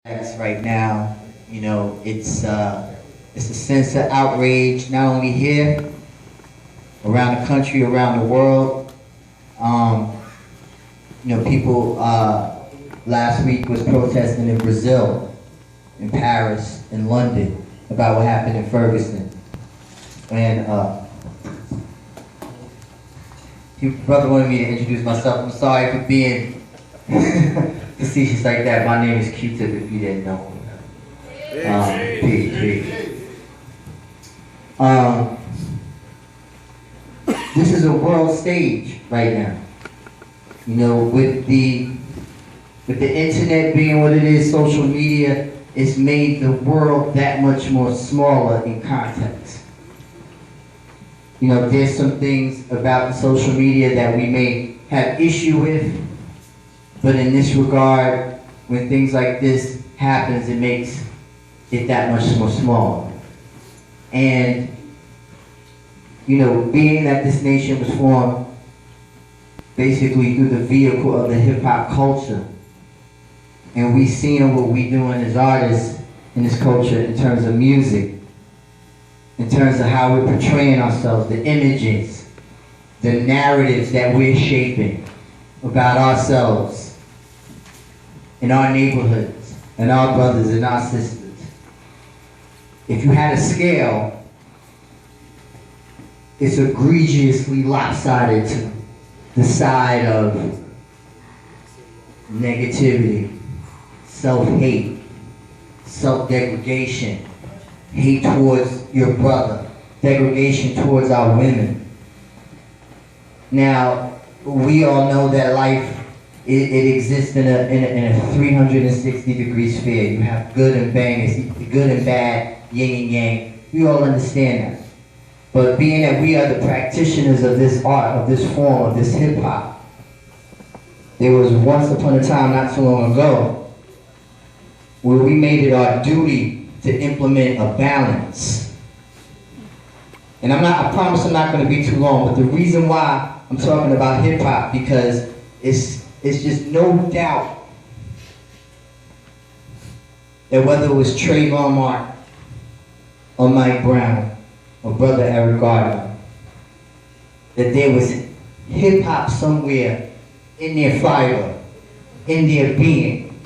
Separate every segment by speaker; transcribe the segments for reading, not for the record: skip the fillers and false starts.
Speaker 1: Right now, you know, it's a sense of outrage, not only here, around the country, around the world. Um, People last week was protesting in Brazil, in Paris, in London, about what happened in Ferguson. And brother wanted me to introduce myself. I'm sorry for being facetious like that. My name is Q-Tip, if you didn't know. This is a world stage right now. You know, with the internet being what it is, social media, it's made the world that much more smaller in context. You know, there's some things about social media that we may have issue with, but in this regard, when things like this happens, it makes it that much more smaller. And, you know, being that this nation was formed basically through the vehicle of the hip-hop culture, and we seen what we doing as artists in this culture in terms of music, in terms of how we're portraying ourselves, the images, the narratives that we're shaping about ourselves in our neighborhoods and our brothers and our sisters. If you had a scale, it's egregiously lopsided to the side of negativity, self-hate, self-degradation, hate towards your brother, degradation towards our women. Now, we all know that life, it exists in a 360-degree sphere. You have good and bad, good and bad, yin and yang. We all understand that. But being that we are the practitioners of this art, of this form, of this hip-hop, there was once upon a time, not too long ago, where we made it our duty to implement a balance. And I promise I'm not going to be too long, but the reason why I'm talking about hip-hop, because it's just no doubt that whether it was Trayvon Martin or Mike Brown or Brother Eric Gardner, that there was hip-hop somewhere in their fiber, in their being,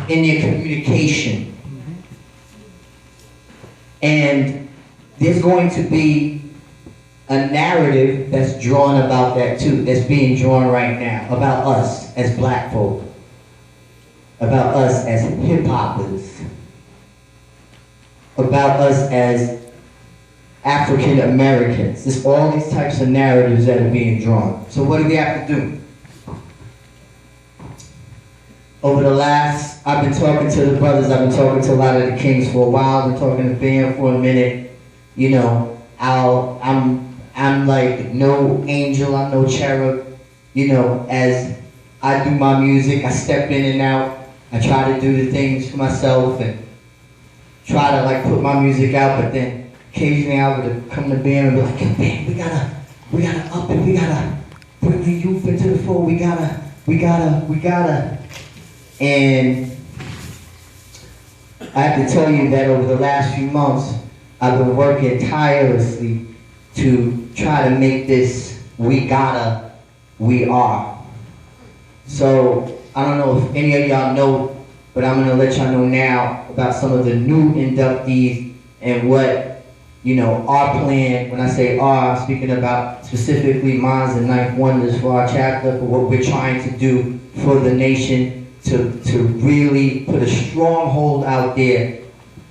Speaker 1: in their communication. And there's going to be a narrative that's drawn about that too, that's being drawn right now, about us as black folk, about us as hip-hoppers, about us as African Americans. There's all these types of narratives that are being drawn. So what do we have to do? Over the last, I've been talking to the brothers, I've been talking to a lot of the kings for a while, I've been talking to Ben for a minute. You know, I'm like no angel, I'm no cherub. You know, as I do my music, I step in and out, I try to do the things for myself and try to like put my music out, but then occasionally I would come to Ben and be like, hey, Ben, we gotta up it, we gotta bring the youth into the fold, we gotta. And I have to tell you that over the last few months, I've been working tirelessly to try to make this we are. So I don't know if any of y'all know, but I'm gonna let y'all know now about some of the new inductees and what, you know, our plan, when I say our, I'm speaking about specifically Minds and Ninth Wonders for our chapter, for what we're trying to do for the nation, to really put a stronghold out there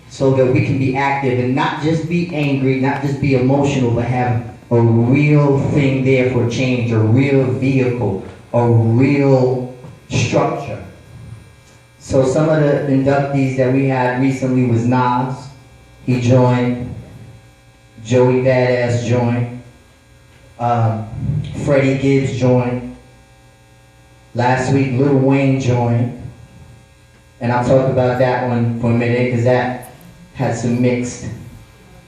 Speaker 1: so that we can be active and not just be angry, not just be emotional, but have a real thing there for change, a real vehicle, a real structure. So some of the inductees that we had recently was Nas. He joined. Joey Badass joined. Freddie Gibbs joined. Last week, Lil Wayne joined. And I'll talk about that one for a minute because that had some mixed.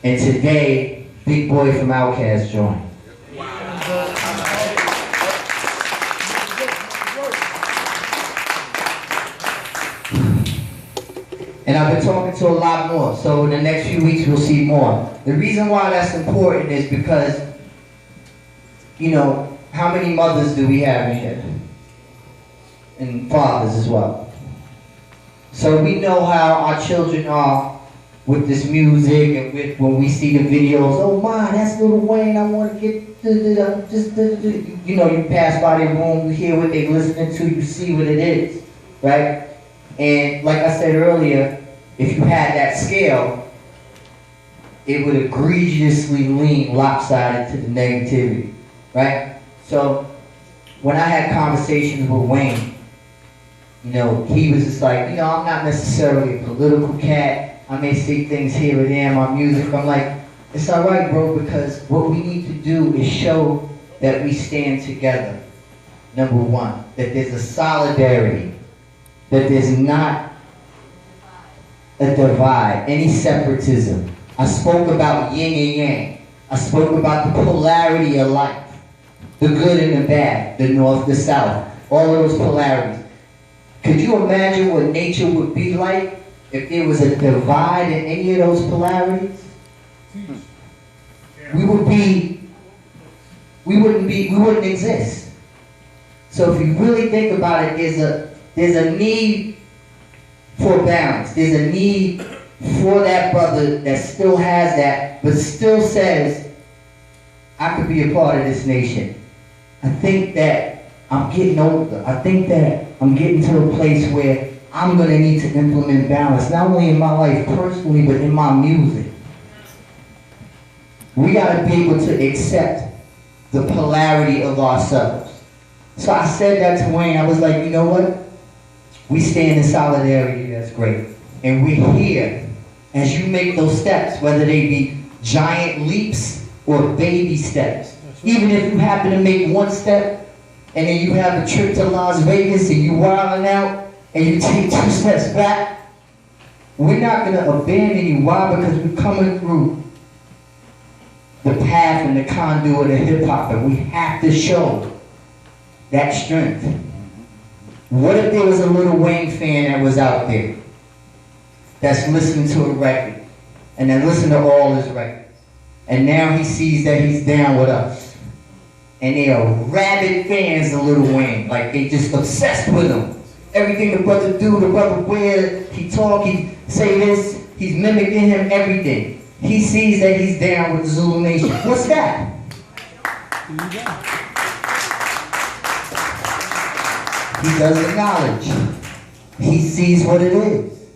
Speaker 1: And today, Big Boy from Outkast joined. And I've been talking to a lot more, so in the next few weeks we'll see more. The reason why that's important is because, you know, how many mothers do we have in here? And fathers as well. So we know how our children are with this music and with when we see the videos. Oh my, that's Lil Wayne, I want to get, you know, you pass by their room, you hear what they're listening to, you see what it is, right? And like I said earlier, if you had that scale, it would egregiously lean lopsided to the negativity, right? So when I had conversations with Wayne, you know, he was just like, you know, I'm not necessarily a political cat. I may say things here and there in my music. I'm like, it's all right, bro, because what we need to do is show that we stand together. Number one, that there's a solidarity, that there's not a divide, any separatism. I spoke about yin and yang. I spoke about the polarity of life, the good and the bad, the north, the south, all of those polarities. Could you imagine what nature would be like if there was a divide in any of those polarities? We wouldn't exist. So if you really think about it, there's a need for balance. There's a need for that brother that still has that, but still says, I could be a part of this nation. I think that I'm getting older. I think that I'm getting to a place where I'm going to need to implement balance, not only in my life personally, but in my music. We got to be able to accept the polarity of ourselves. So I said that to Wayne. I was like, you know what? We stand in solidarity, that's great. And we're here as you make those steps, whether they be giant leaps or baby steps. Even if you happen to make one step, and then you have a trip to Las Vegas and you wilding out, and you take 2 steps back, we're not going to abandon you. Why? Because we're coming through the path and the conduit of hip-hop, and we have to show that strength. What if there was a Lil Wayne fan that was out there that's listening to a record, and then listen to all his records, and now he sees that he's down with us, and they are rabid fans of Lil Wayne, like they just obsessed with him. Everything the brother do, the brother wear, he talk, he say this, he's mimicking him, everything. He sees that he's down with the Zulu Nation. What's that? He does acknowledge. He sees what it is.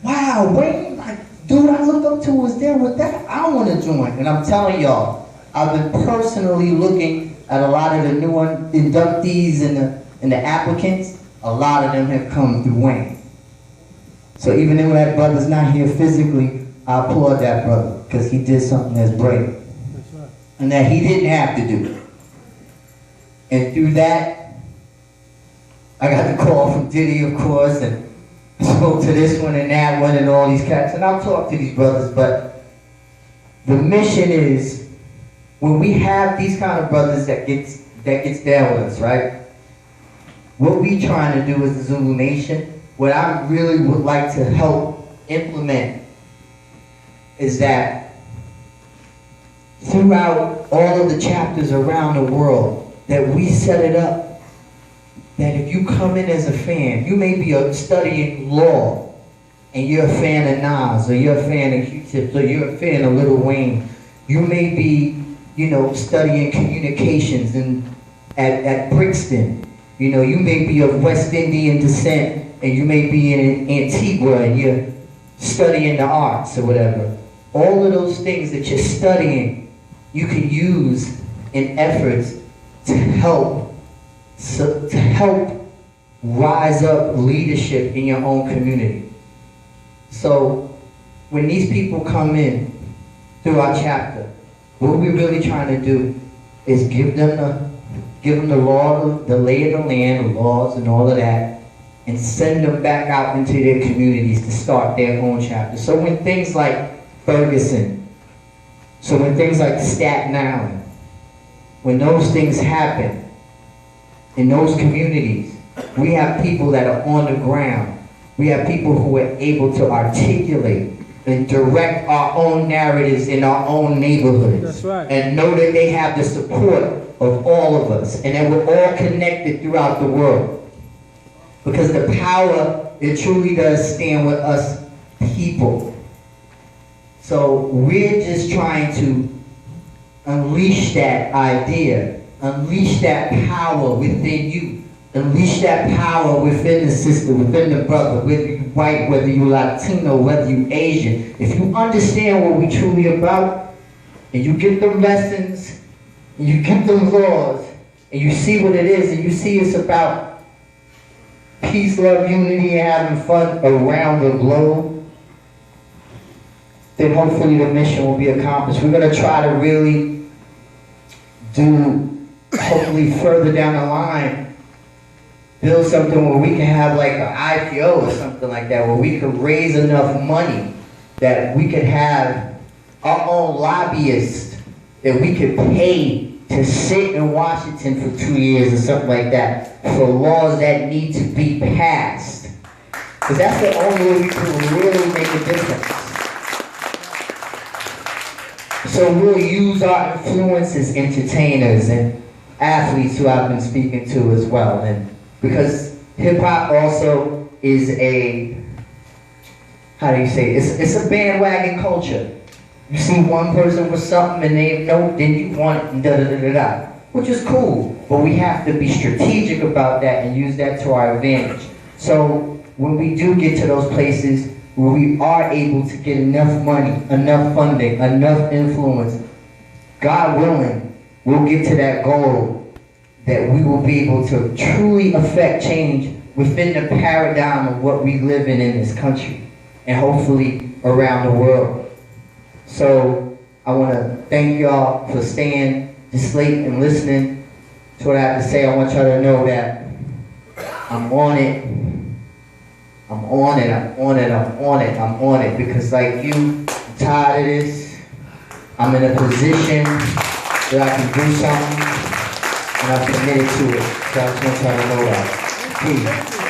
Speaker 1: Wow, Wayne, like, dude I looked up to was there with that. I want to join. And I'm telling y'all, I've been personally looking at a lot of the new inductees and the applicants. A lot of them have come through Wayne. So even though that brother's not here physically, I applaud that brother because he did something that's brave. That's right. And that he didn't have to do. And through that, I got the call from Diddy, of course, and spoke to this one and that one and all these cats. And I'll talk to these brothers, but the mission is when we have these kind of brothers that gets down with us, right? What we trying to do as the Zulu Nation, what I really would like to help implement is that throughout all of the chapters around the world, that we set it up that if you come in as a fan, you may be studying law, and you're a fan of Nas, or you're a fan of Q-Tips, or you're a fan of Lil Wayne. You may be, you know, studying communications at Brixton. You know, you may be of West Indian descent, and you may be in Antigua, and you're studying the arts or whatever. All of those things that you're studying, you can use in efforts to help rise up leadership in your own community. So when these people come in through our chapter, what we're really trying to do is give them the law, the lay of the land, the laws and all of that, and send them back out into their communities to start their own chapter. So when things like Ferguson, so when things like Staten Island, when those things happen in those communities, we have people that are on the ground We have people who are able to articulate and direct our own narratives in our own neighborhoods.
Speaker 2: That's right.
Speaker 1: And know that they have the support of all of us, and that we're all connected throughout the world. Because the power, it truly does stand with us people. So we're just trying to unleash that idea, unleash that power within you, unleash that power within the sister, within the brother, whether you white, whether you Latino, whether you Asian. If you understand what we truly about, and you get the lessons, and you get the laws, and you see what it is, and you see it's about peace, love, unity, and having fun around the globe, then hopefully the mission will be accomplished. We're going to try to really do, hopefully further down the line, build something where we can have like an IPO or something like that, where we could raise enough money that we could have our own lobbyists that we could pay to sit in Washington for 2 years or something like that for laws that need to be passed. Because that's the only way we can really make a difference. So we'll use our influence as entertainers and athletes who I've been speaking to as well. And because hip-hop also is a, how do you say, it's a bandwagon culture. You see one person with something and they know, then you want it, and da-da-da-da-da, which is cool. But we have to be strategic about that and use that to our advantage. So when we do get to those places where we are able to get enough money, enough funding, enough influence, God willing, we'll get to that goal that we will be able to truly affect change within the paradigm of what we live in this country, and hopefully around the world. So I want to thank y'all for staying this late and listening to what I have to say. I want y'all to know that I'm on it. I'm on it, I'm on it, I'm on it, I'm on it. Because like you, I'm tired of this. I'm in a position that I can do something, and I'm committed to it. So I just want y'all to know that. Peace.